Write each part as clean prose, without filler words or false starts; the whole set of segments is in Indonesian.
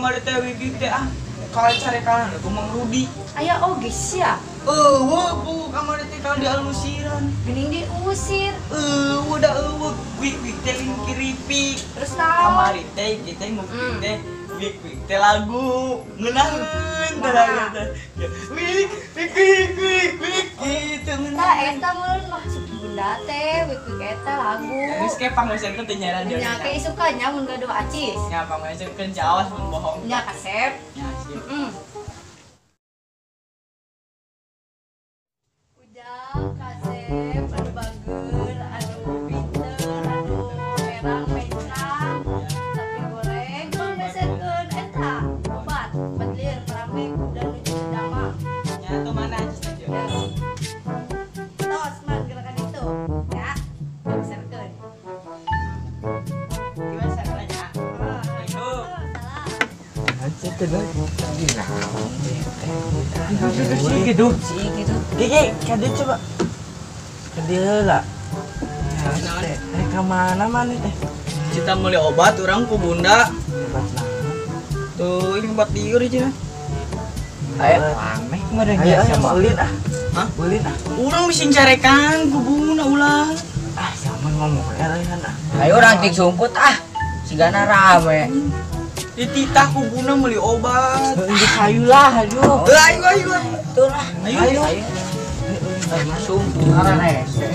kamar teh wigi teh ah. Kalau cari kanan aku Mang Rudi. Aya oge sia. Bu kamar teh kalau dialusiran. Geuning diusir. Udah wig teh lingkiripik. Terus naon? Kamar teh kita ngupik teh wig teh lagu ngeunahkeun teh. Wig gitu Tah eta mun maksud bunda teh wig eta lagu. Geus ke pangeuseun teh nyaran Nya ke isukanya mun gaduh acis. nya pangeuseun jaos mun bohong. Nya kasep. Nya sih. Ujang kasep anu bager, anu pinter, anu merang mencang. Tapi goreng mun besekeun eta obat bedlir rame kuda nuju dama. Nya tuh mana aja. Tos man gerakan itu ya. Besekeun. Gimana caranya? Salah. Anjir teh gila. Gitu. Gitu. Gigi, kade coba. Kade heula. Ya, teh. Ka mana teh? Kita beli obat orang ku bunda. Obat naon? Tuh ini obat liur aja. Ayo rame merenya sama ulin ah. Hah? Ulin ah. Urang bisa carekan ku bunda ulah. Ah, sama ngomong elehan ah. Ayo ranting sumput ah. Sigana rame. Dititah ku bunda beli obat. Di kayu lah, ayo. Ayo. Tuh lah. Ayo. Sumput ngaran hese.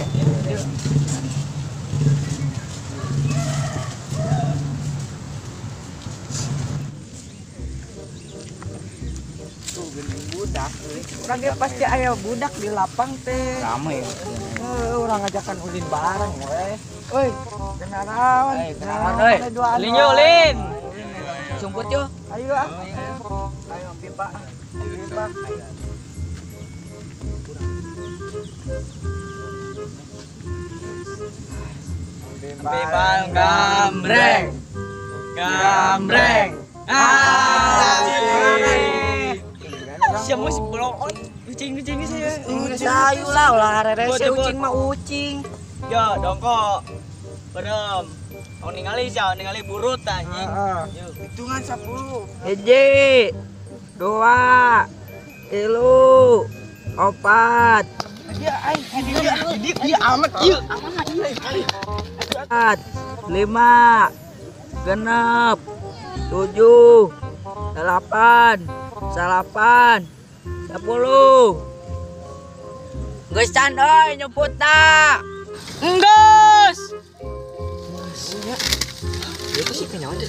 Budak, urang ge pasti aya budak di lapang teh. Rame ya. Urang ngajakan ulin bareng we. Euy, kenalan. Kenalan euy. Ulin yo, Ulin. Sumput yo. Ayo ah. Ayo pipa. Pipa. Bebal gambreng. Gambreng. Siapa sih bolong? Ucing saya. Sayu lah ulah rerese ucing mah ucing. Ya, dongkok. Berem. Mau ningali burut anjing. Hitungan 10. Hiji, 2, 3, 4. Dia amat ieu. 5, 6, 7, 8, 10. Geus can euy nyebutna. Enggeus. Itu sih kenyawa tuh.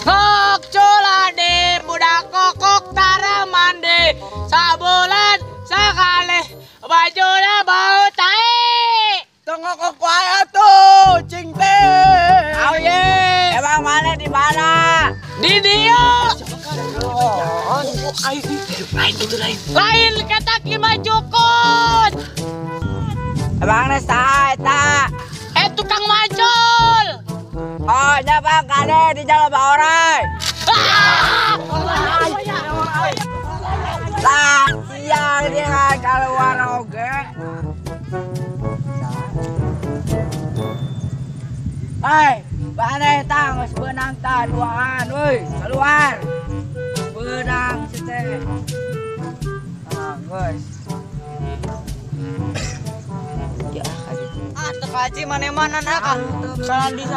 Kok culade budak kokok tara mandi sabulan sekali bajunya bau tai. Tengok kok wae atuh, cing teh. Oh ye. Emang mana di mana? Di dia. Lain kata Kima Jukut. Emang saha eta? Tukang macul. Oh, nya Bang kade di jalan Baorai. Lah, siang dia keluar oge. Hei, mana eta geus beunang tah duaan euy, keluar. Beunang teh. Ah, geus. Ya, Tekaci mana-mana nak sandi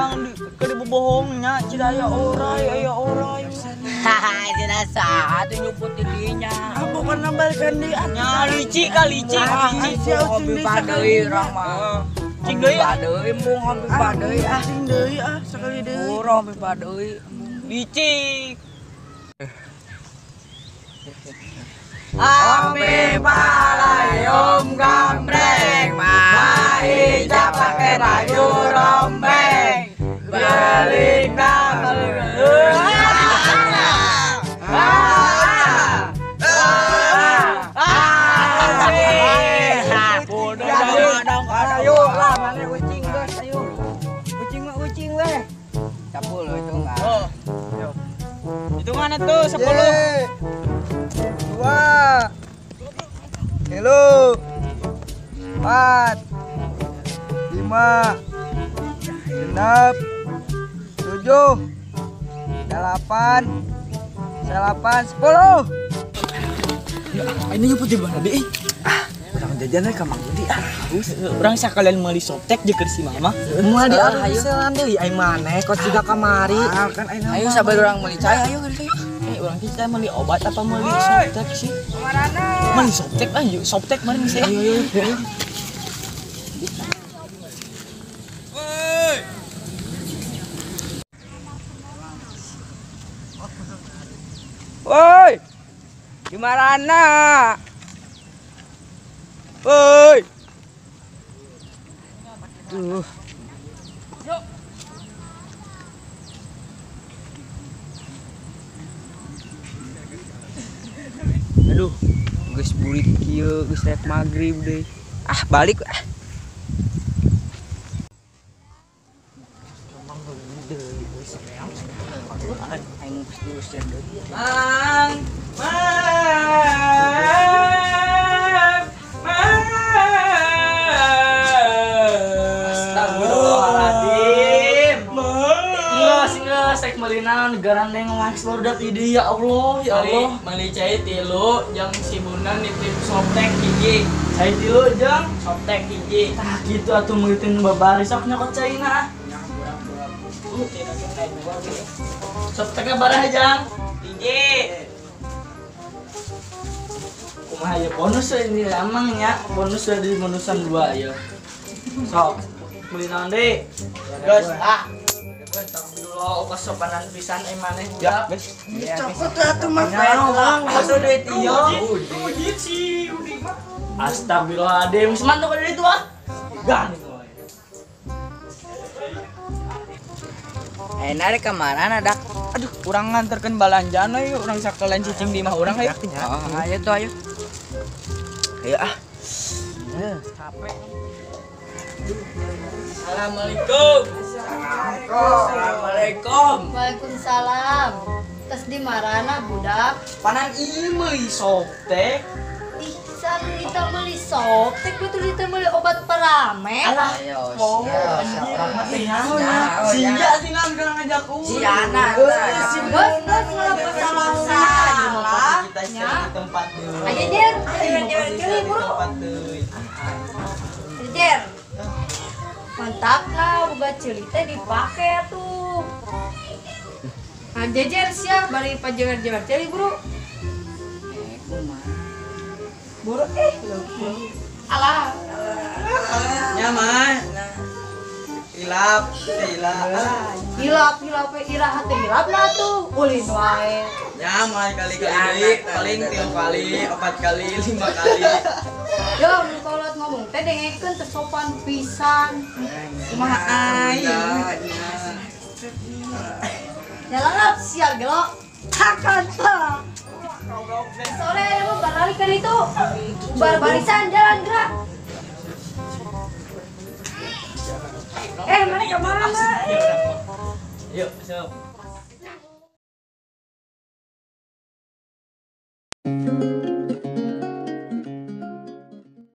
ke dibohongnya cidaya orai Haha, jelas saha tuh nyuput di dinya. Bukan nambahkan dia. nya licik kali licik Ngopi padeui urang mah. cing deui Padeui mung ngopi padeui ah. Cing deui ah sekali deui. Urang ngopi padeui. licik. Ame palayom gambreng, mahija pake baju rombeng, beling Ayo lah mana ucing guys, ayo. Ucing mah ucing weh. 10 itu enggak. Oh. Hitungan tuh 10. 2 3 4 5 genep, 7, 8, 10. Ini nyebut di mana deh? Urang jajan we ka Mang Budi. Orang sekalian meuli softtek jeung keur si mama. Moal di selan deui ai maneh kos juga kamari. Ayo sabar orang meuli cai ayo kan. Orang kita meuli obat apa meuli softtek sih? Meuli softtek ayo, softtek mari sih. Ayo. Woi. Gimana? Woi. Tuh. Aduh, geus burik kieu, geus rek magrib deui. Ah, balik ah. Astagfirullahaladzim. Ngeus rek meuli naon garandeng waxlor dat ide ya Allah ya Allah. Meuli cai 3 jeung si Bunda nitip softtek hiji. Cai 3 jeung softtek hiji. Tah kitu atuh meuleutin babari sok nyokot caina. Softtekna barah jang? Hiji. Kumaha ya bonus ini lamangnya bonus dari bonusan 2 ya. Sok beli naon deui? Geus dulu kesopanan pisan maneh Ya, budak. guys. Cokot atuh mah Bang. Atuh deui tiyo. Ujit si Udi mah. Astagfirullahaladzim, semantu ka deui tuh ah. Gani we. Enak kemana dak? Aduh, urang nganterkeun balanjaan we, urang sakalian cicing di mah urang hayu. Ayo tuh ayo. Ayo ah. Capek. Assalamualaikum. Assalamualaikum. Waalaikumsalam. Tes di marana budak. Panan ieu meuli softtek. Ih, sanu kita beli softtek betul kita beli obat paramek. Alah, Ayo, oh, siap. orang mah teh Siap, nyaho. oh, Sia tinggal geus ngajak Si anak. Si Bos, kenapa salah? kita di tempat deui. Aja Jer, jangan bro. Tempat deui. Jer. Mantap lah, boga cerita dipake tuh. Nah, jejer siap bari pajangan-jangan celi bro. Bro alah. Nyaman. Hilap. Hilap hati hilap lah tuh. Ulin wae. Nyaman kali-kali deui, paling 3 kali, 4 kali, 5 kali. Yo, nu kolot ngomong teh dengekeun teu sopan pisan. Kumaha aing? Jalan sial gelo. Takkan lah. Sore lu barali ka ditu. Barisan jalan gerak. Mana kemana? Yuk, sok.